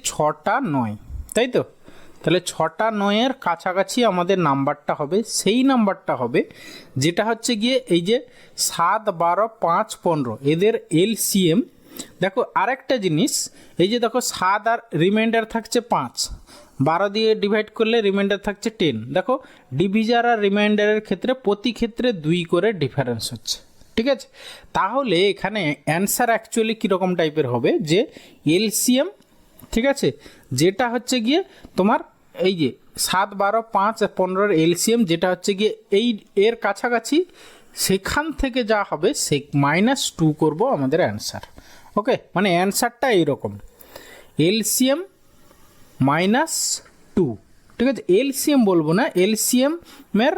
ছটা নয়, তাই তো? তাহলে ছটা নয়ের কাছাকাছি আমাদের নাম্বারটা হবে, সেই নাম্বারটা হবে যেটা হচ্ছে গিয়ে এই যে 7, 12, 5, 15 এদের এলসিএম। দেখো আরেকটা জিনিস, এই যে দেখো 7 আর রিমাইন্ডার থাকছে 5, 12 দিয়ে ডিভাইড করলে রিমাইন্ডার থাকছে 10। দেখো ডিভিজার আর রিমাইন্ডারের ক্ষেত্রে প্রতি ক্ষেত্রে 2 করে ডিফারেন্স হচ্ছে, ঠিক আছে? তাহলে এখানে অ্যান্সার অ্যাকচুয়ালি কীরকম টাইপের হবে, যে এলসিএম, ঠিক আছে, যেটা হচ্ছে গিয়ে তোমার এই যে 7, 12, 5 আর 15 এলসিএম যেটা হচ্ছে গিয়ে এই এর কাছাকাছি, সেখান থেকে যা হবে সে -2 করব আমাদের অ্যান্সার। ওকে, মানে অ্যান্সারটা এইরকম, এলসিএম -2, ঠিক আছে? এলসিএম বলবো না, এলসিএমের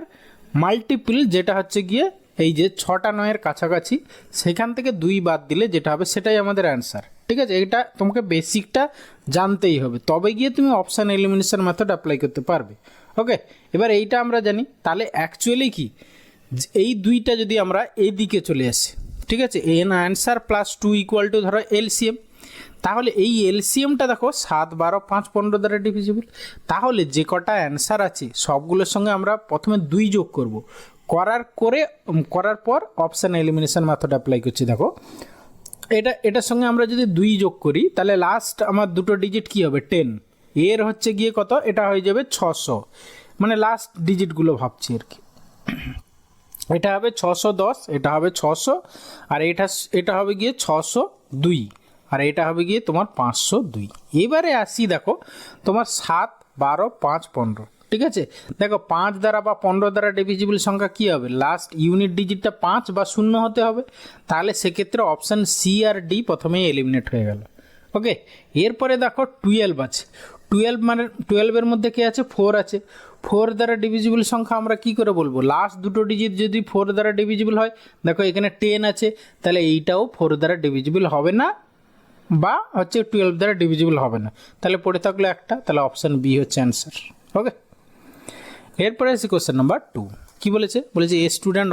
মাল্টিপল যেটা হচ্ছে গিয়ে এই যে 6টা 9-এর কাছাকাছি, সেখান থেকে 2 বাদ দিলে যেটা হবে সেটাই আমাদের অ্যান্সার, ঠিক আছে? এটা তোমাকে বেসিকটা জানতেই হবে, তবে গিয়ে তুমি অপশান এলিমিনেশন মেথড অ্যাপ্লাই করতে পারবে। ওকে, এবার এইটা আমরা জানি, তাহলে অ্যাকচুয়ালি কি এই দুইটা যদি আমরা এদিকে চলে আসি, ঠিক আছে, এন অ্যান্সার +2 = ধরো এলসিএম, তাহলে এই এলসিএমটা দেখো 7, 12, 5, 15 দ্বারা ডিভিজিবল। তাহলে যে কটা অ্যান্সার আছে সবগুলোর সঙ্গে আমরা প্রথমে 2 যোগ করব, করার পর অপশান এলিমিনেশন মেথড অ্যাপ্লাই করছি। দেখো এটার সঙ্গে আমরা যদি 2 যোগ করি তাহলে লাস্ট আমার দুটো ডিজিট কি হবে 10, এর হচ্ছে গিয়ে কত, এটা হয়ে যাবে 600, মানে লাস্ট ডিজিটগুলো ভাবছি আর কি। এটা হবে 610, এটা হবে 600, আর এটা হবে গিয়ে 602, আর এটা হবে গিয়ে তোমার 502। এবারে আসি, দেখো তোমার 7, 12, 5, 15, ঠিক আছে? দেখো 5 দ্বারা বা 15 দ্বারা ডিভিজিবল সংখ্যা কী হবে, লাস্ট ইউনিট ডিজিটটা 5 বা 0 হতে হবে, তাহলে সেক্ষেত্রে অপশান সি আর ডি প্রথমেই এলিমিনেট হয়ে গেল। ওকে, এরপরে দেখো 12 আছে, 12 মানে 12-এর মধ্যে কে আছে, 4 আছে। 4 দ্বারা ডিভিজিবল সংখ্যা আমরা কি করে বলবো, লাস্ট দুটো ডিজিট যদি 4 দ্বারা ডিভিজিবল হয়, দেখো এখানে 10 আছে, তাহলে এইটাও 4 দ্বারা ডিভিজিবল হবে না, বা হচ্ছে 12 দ্বারা ডিভিজিবল হবে না, তাহলে পড়ে থাকলো একটা, তাহলে অপশান বি হচ্ছে অ্যান্সার। ওকে, এরপরে আছে কোশ্চেন নাম্বার 2, কি বলেছে, এ স্টুডেন্ট